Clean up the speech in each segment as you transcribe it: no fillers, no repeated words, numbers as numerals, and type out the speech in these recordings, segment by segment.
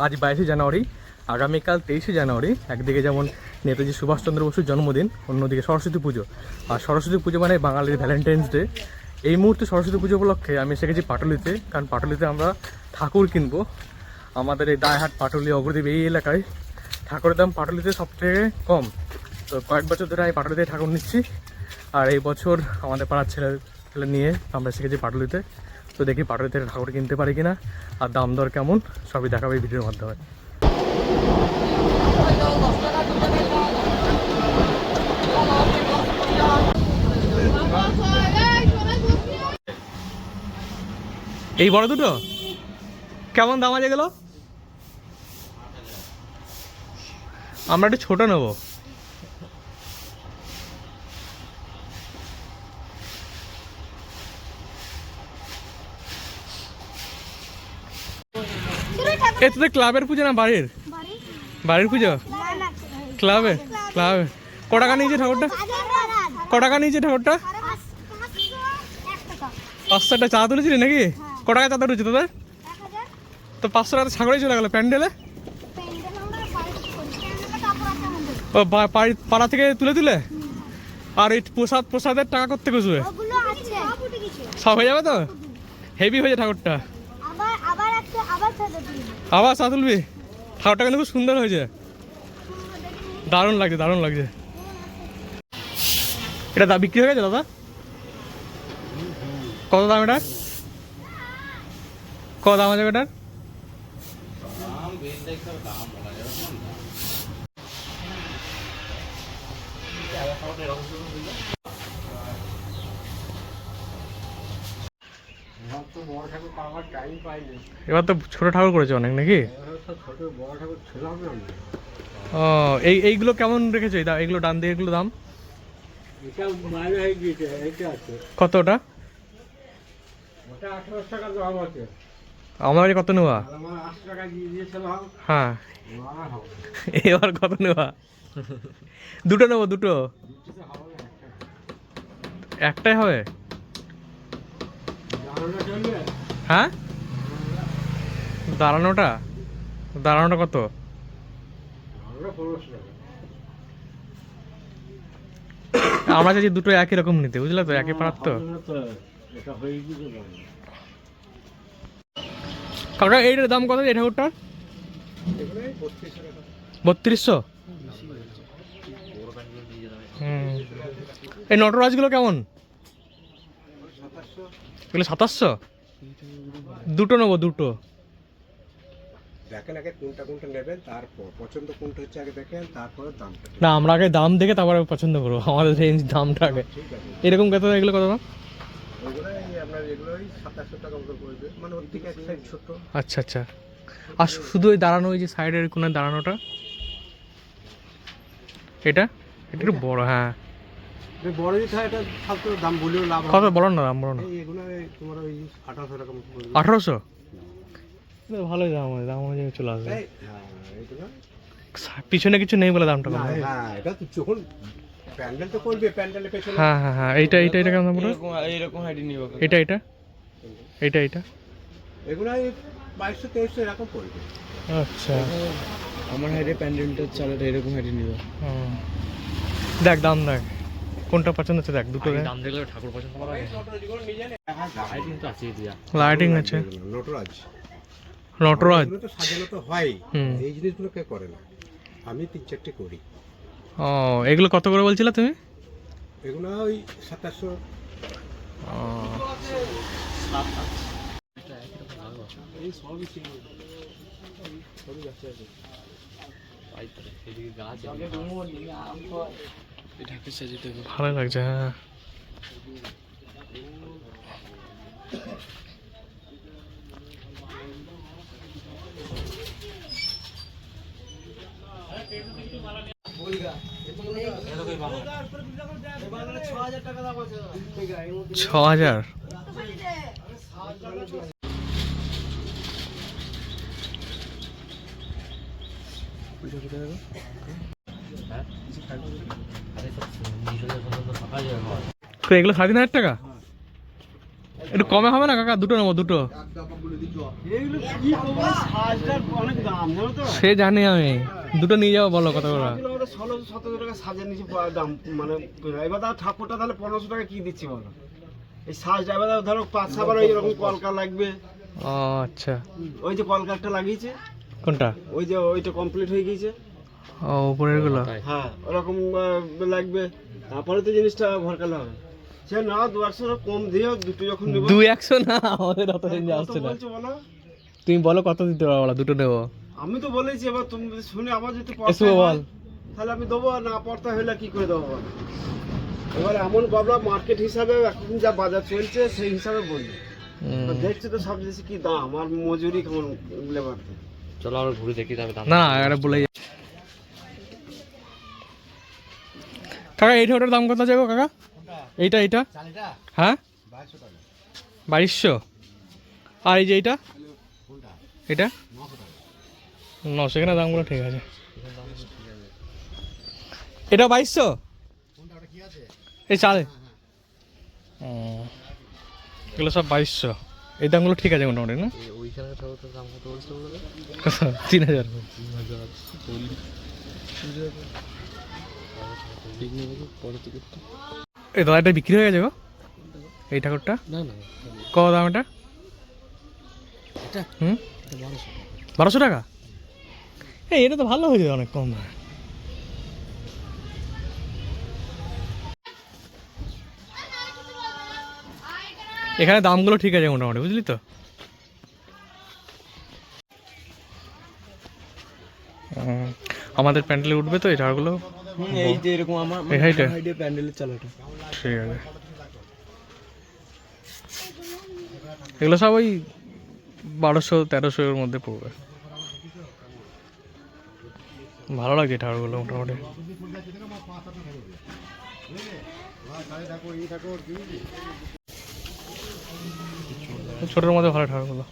আজ 22শে জানুয়ারি, আগামীকাল 23শে জানুয়ারি। একদিকে যেমন নেতাজি সুভাষচন্দ্র বসুর জন্মদিন, অন্যদিকে সরস্বতী পুজো। আর সরস্বতী পুজো মানে বাঙালির ভ্যালেন্টাইন্স ডে। এই মুহূর্তে সরস্বতী পুজো উপলক্ষে আমি এসে গেছি পাটুলিতে, কারণ পাটুলিতে আমরা ঠাকুর কিনবো। আমাদের এই দায়হাট, পাটুলি, অগ্রদ্বীপ এই এলাকায় ঠাকুরের দাম পাটুলিতে সবথেকে কম। তো কয়েক বছর ধরে আমি পাটুলিতে ঠাকুর নিচ্ছি। আর এই বছর আমাদের পাড়ার ছেলে নিয়ে আমরা এসে গেছি পাটুলিতে। তো দেখি পাটুলিতে ঠাকুর কিনতে পারি কিনা, আর দাম দর কেমন সবই দেখাবে এই ভিডিওর মাধ্যমে। এই বড় দুটো কেমন দাম আছে গেল? আমরা একটু ছোট নেবো। এ তোদের ক্লাবের পুজো না বাড়ির? বাড়ির পুজো? ক্লাবে। ক্লাবে ক টাকা নিয়েছে ঠাকুরটা? ক টাকা নিয়েছে ঠাকুরটা? 500 টাকা চাঁদা তুলেছিলি নাকি? ক টাকা চাঁদা তুলেছে তোদের? তো 500 টাকা ছাগলই চলে গেল প্যান্ডেলে। ও পাড়া থেকে তুলে তুলে? আর এই প্রসাদের টাকা করতে বসবে? সব হয়ে যাবে তো? হেভি হয়েছে ঠাকুরটা। আবার চা তুলবি? ঠাকুরটা কিন্তু খুব সুন্দর হয়েছে, দারুণ লাগছে, দারুণ লাগছে। এটা বিক্রি হয়ে গেছে দাদা? কত দাম এটার? কত দাম আছে এটার? এবার তো ছোট ঠাকুর করেছে অনেক নাকি? ও এইগুলো কেমন রেখেছো? এইগুলো ডান দিয়ে এগুলো দাম কত? ওটা আমার কত নেওয়া? হ্যাঁ, এবার কত নেওয়া? দুটো নেবো, দুটো। একটাই হবে? হ্যাঁ, দাঁড়ানোটা? দাঁড়ানোটা কত? আমরা চাইছি দুটো একই রকম নিতে, বুঝলে তো, একই পাড়ার তো। কাকা এইটার দাম কত? এই ঠাকুরটার 3200? এই নটরাজগুলো কেমন? এগুলো 2700? দুটো নেবো, দুটো। দেখেন আগে কোনটা কোনটা নেবেন, তারপর পছন্দ কোনটা হচ্ছে আগে দেখেন, তারপরে দামটা। না, আমরা আগে দাম দেখে তারপরে পছন্দ করবো, আমাদের রেঞ্জ দামটা আগে। এরকম কত? এগুলো কত দাম? আপনার এগুলোই 2700 টাকা মতো পড়বে, মানে ওর থেকে এক সাইড ছোট। আচ্ছা আচ্ছা। আর শুধু ওই দাঁড়ানো, ওই যে সাইডের কোণে দাঁড়ানোটা, এটা এটা একটু বড়। হ্যাঁ, বড় যদি হয় এটা ফালতু দাম বলেও লাভ কত? বলো না দাম, বলো না। এগুলো তোমার ওই 1800 টাকা মতো পড়বে। 1800? ভালোই দাম হয়, দাম অনুযায়ী চলে আসবে। পিছনে কিছু নেই বলে দামটা কম। হ্যাঁ, এটা তো যখন প্যান্ডেল তো করবে, প্যান্ডেলের পেছনে। হ্যাঁ হ্যাঁ হ্যাঁ, এইটা কেমন দাম পড়বে? এইরকম হাইট নিব। এটা এটা এটা এটা এগুলো 2200-2300 এরকম পড়বে। আচ্ছা, আমার হাইটে প্যান্ডেলটা চালাতে এরকম হাইটে নিব। দেখ দাম দেখ, কোনটা পছন্দ হচ্ছে দেখ, দুটো দাম দেখলে ঠাকুর পছন্দ করা হয়। লাইটিং তো আছে দিয়া। লাইটিং আছে। নটরাজ নটরাজ তো সাজানো তো হয়, এই জিনিসগুলো কে করে না, আমি 3-4টে করি। ও, এগুলো কত করে বলছিলে তুমি? এগুলো ওই 2700। ভালো লাগছে। হ্যাঁ, $6000। তো এগুলো 3500 টাকা? একটু কমে হবে না কাকা? দুটো নেবো, দুটো। এগুলো কি করবো, সাজটার অনেক দাম জানো তো। সে জানি আমি, দুটো নিয়ে যাবো, বলো কত করে? 16-17 টাকা সাজের নিচে দাম, মানে এবার তার ঠাকুরটা তাহলে 1500 টাকা কি দিচ্ছি বলো? এই সাজটা এবার ধরো 5-6 ওই রকম কলকা লাগবে। ও আচ্ছা, ওই যে কলকারটা লাগিয়েছে, কোনটা? ওই যে ওইটা কমপ্লিট হয়ে গিয়েছে। ও উপরের গুলো? হ্যাঁ ওরকম লাগবে, তারপরে তো জিনিসটা ভরকালে হবে। সে না 200 কম দিও, দুটো যখন নেবো। 200 না, আমাদের অত রেঞ্জে আসছে না। বলছো বলো, তুমি বলো কত দিতে পারো, বলো দুটো নেবো। আমি তো বলেছি, এবার তুমি যদি শুনে আবার যদি একটু পড়তে বল। হয় তাহলে আমি দেবো, আর না পড়তে হলে কি করে দেবো বলো? এবার এমন বাবলা মার্কেট হিসাবে এখন যা বাজার চলছে সেই হিসাবে বলি। দেখছি তো সব জিনিস কি দাম, আর মজুরি কেমন লেবার। চলো আমরা ঘুরে দেখি তবে দাম। না এটা বলে যাই। কাকা এইটা ওটার দাম কত যাবো কাকা? এইটা এইটা? হ্যাঁ 2200। আর এই যে এইটা, এটা 900। এখানে দামগুলো ঠিক আছে। এটা 2200 এই চালে। এগুলো সব 2200। এই দামগুলো ঠিক আছে মোটামুটি না? ওইখানে ঠাকুরটার দাম কত বলতে বলবে? 3000। ঠিক নেই পরে টিকিটটা। এই দাদা এটা বিক্রি হয়ে গেছে গো, এই ঠাকুরটা? না না, কত দাম এটা? এটা হুম 1200 টাকা? এই এটা তো ভালো হয়েছে, অনেক কম দামে। এখানে দামগুলো ঠিক আছে মোটামুটি, বুঝলি তো? আমাদের প্যান্ডেলে উঠবে তো এই ঝাড়গুলো? এই যে এরকম আমার এই হাইটে? প্যান্ডেলের চালাটা। ঠিক আছে। এগুলো সব ওই 1200-1300 এর মধ্যে পড়বে। ভালো লাগছে ঠাকুরগুলো মোটামুটি। ছোটোর মধ্যে ভালো ঠাকুরগুলো।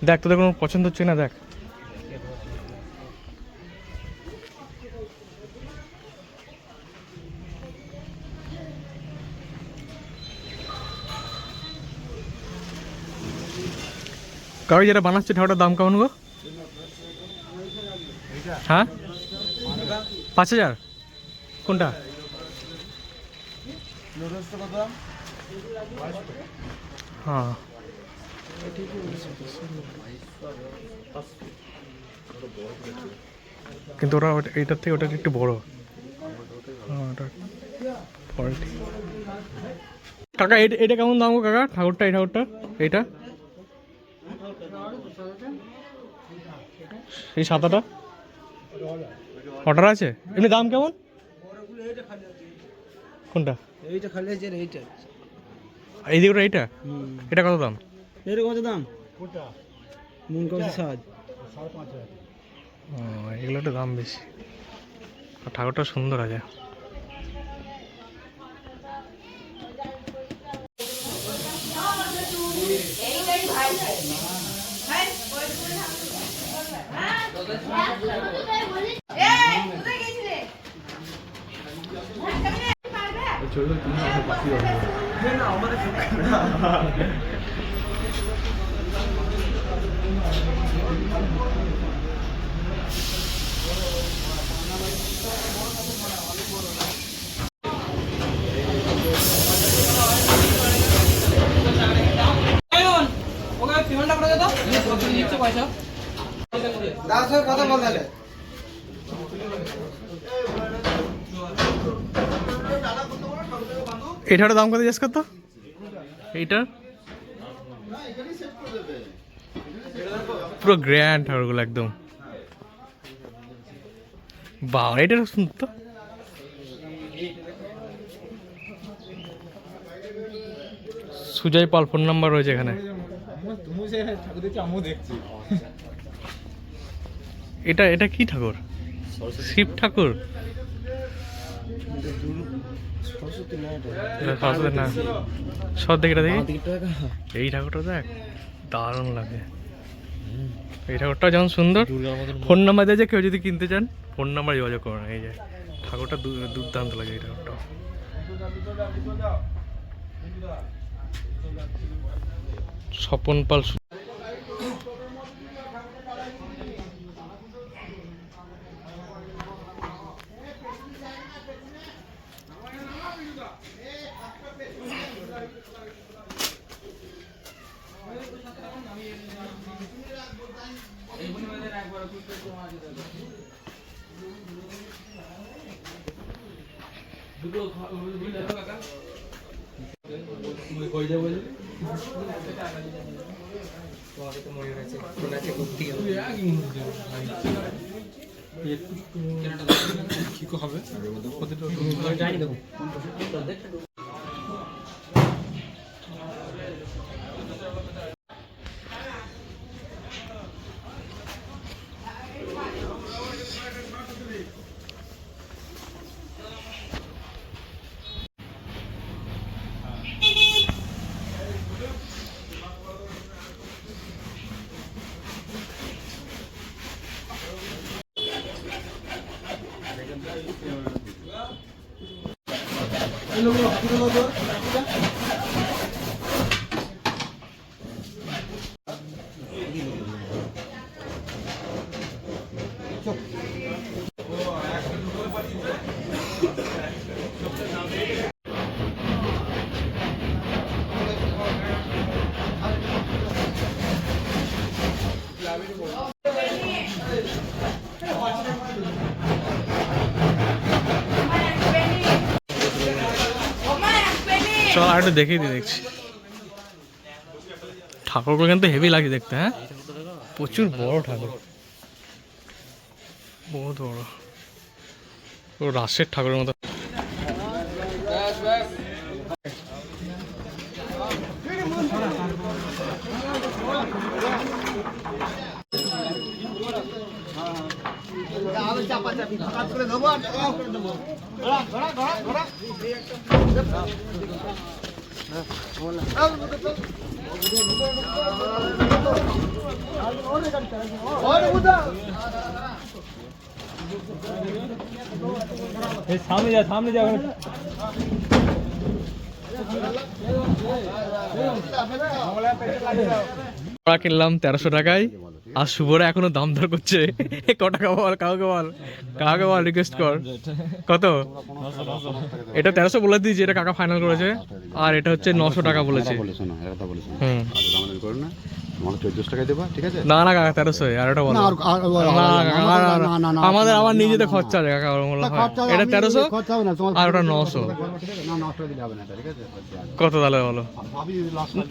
দেখ তোদের কোনো পছন্দ হচ্ছে না, দেখ। কারো যেটা বানাচ্ছে ঠাকুরটার দাম কেমন গো? হ্যাঁ 5000? কোনটা? হ্যাঁ কিন্তু ওরা এইটার থেকে ওটা একটু বড়। হ্যাঁ ওটা 40। কাকা এটা কেমন দাম গো কাকা ঠাকুরটা? এই ঠাকুরটা এইটা এই সাদাটা অর্ডার আছে? এমনি দাম কেমন? কোনটা? এইটা খালি আছে, এইটা এই দিকে এইটা, এটা কত দাম? এর কত দাম? কোনটা? মন কত সাজ? 5.5। এগুলো একটু দাম বেশি, আর ঠাকুরটা সুন্দর আছে। কথা বল তাহলে। এটার দাম কত জিজ্ঞেস করতো? এইটার পুরো গ্র্যান্ড ঠাকুরগুলো একদম। বাহ এটার সুন্দর তো। সুজয় পাল ফোন নাম্বার রয়েছে এখানে। এটা এটা কি ঠাকুর? শিব ঠাকুর? সরস্বতী না, সব দেখে দেখি। এই ঠাকুরটা দেখ দারুণ লাগে। এই ঠাকুরটা যেমন সুন্দর। ফোন নাম্বার দিয়ে কেউ যদি কিনতে চান ফোন নাম্বার যোগাযোগ করুন। এই যে ঠাকুরটা দুর্দান্ত লাগে এই ঠাকুরটা। স্বপন পাল চল আর একটু দেখেই দিই দেখছি ঠাকুরগুলো কিন্তু হেভি লাগে দেখতে হ্যাঁ প্রচুর বড় ঠাকুর বহুত বড় ও রাশের ঠাকুরের মতো সামনে যা কিনলাম 1300 টাকায় আর শুভরা এখনো দাম দর করছে ক টাকা বল কাউকে বল রিকোয়েস্ট কর কত এটা 1300 বলে দিয়েছি এটা কাকা ফাইনাল করেছে আর এটা হচ্ছে 900 টাকা বলেছে না না কাকা 1300 আর এটা বলো আমাদের আবার নিজেদের খরচা আছে কাকা এটা 1300 আর ওটা 900 কত তাহলে বলো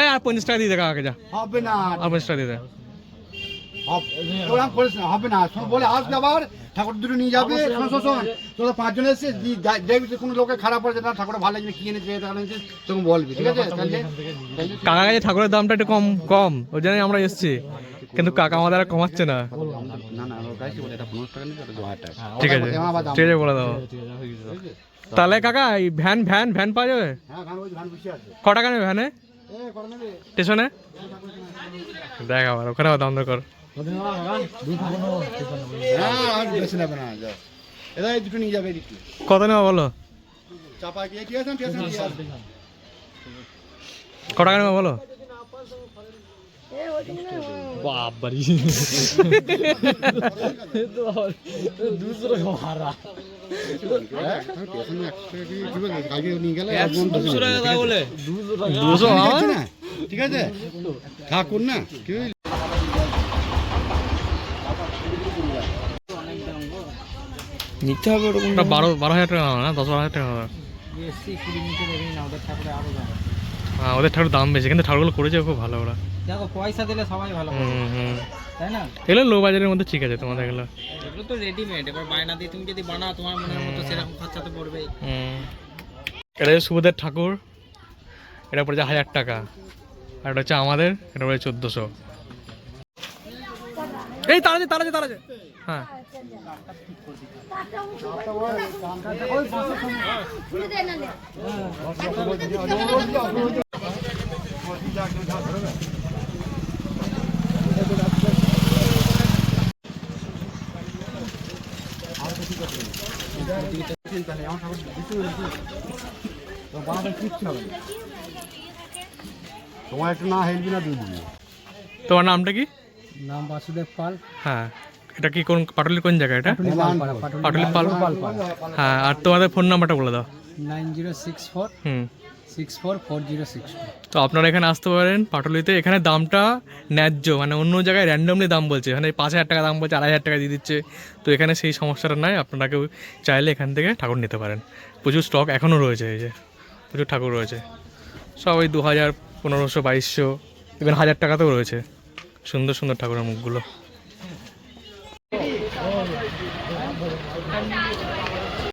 এই আর 50 টাকা দিয়ে দে কাকাকে যা হবে না আর 50 টাকা দিয়ে দে হবে না বলে আসবে আবার ঠাকুর দুটো নিয়ে যাবে তোরা 5 জন এসে দেখবি কোনো লোকে খারাপ হয়েছে না ঠাকুর ভালো লাগবে কি এনেছে তখন বলবি ঠিক আছে কাকা কাছে ঠাকুরের দামটা একটু কম ওই জন্যই আমরা এসেছি কিন্তু কাকা আমাদের আর কমাচ্ছে না ঠিক আছে ঠিক আছে বলে দাও তাহলে কাকা এই ভ্যান পাওয়া যাবে ক টাকা নেবে ভ্যানে স্টেশনে দেখ আবার ওখানে দাম দর কর কত নেওয়া বলো ক টাকা নেওয়া বলো বাবারি 200 টাকা ভাড়া 200 টাকা বলে 200 ঠিক আছে ঠাকুর না নিতে হবে ওরকম 12,000 টাকা না 10,000 টাকা হ্যাঁ ওদের ঠাকুর দাম বেশি কিন্তু ঠাকুরগুলো করেছে খুব ভালো ওরা দেখো পয়সা দিলে সবাই ভালো তাই না এগুলো লো বাজারের মধ্যে ঠিক আছে তোমাদের এগুলো তো রেডিমেড এবার বায়না দিয়ে তুমি যদি বানাও তোমার মনের মতো সেরকম খরচা তো পড়বেই এটা হচ্ছে শুভদের ঠাকুর এটা পড়েছে 1000 টাকা আর এটা হচ্ছে আমাদের এটা পড়েছে 1400 এই তাড়াতাড়ি হ্যাঁ কিচ্ছু হবে না তোমার একটু না হেলবি না দুই দিবি। তোমার নামটা কি? নাম বাসুদেব পাল, হ্যাঁ, এটা কি কোন পাটুলির কোন জায়গা এটা? পাটুলি পাল। পাল। হ্যাঁ, আর তোমাদের ফোন নাম্বারটা বলে দাও। 9064 হুম 644062। তো আপনারা এখানে আসতে পারেন পাটুলিতে। এখানে দামটা ন্যায্য, মানে অন্য জায়গায় র্যান্ডমলি দাম বলছে, এখানে 5,000 টাকা দাম বলছে, 2,500 টাকা দিয়ে দিচ্ছে। তো এখানে সেই সমস্যাটা নাই, আপনারা কেউ চাইলে এখান থেকে ঠাকুর নিতে পারেন। প্রচুর স্টক এখনও রয়েছে, এই যে প্রচুর ঠাকুর রয়েছে, সব ওই 2,000, 1,500, 2,200, ইভেন 1,000 টাকাতেও রয়েছে সুন্দর সুন্দর ঠাকুরের মুখগুলো।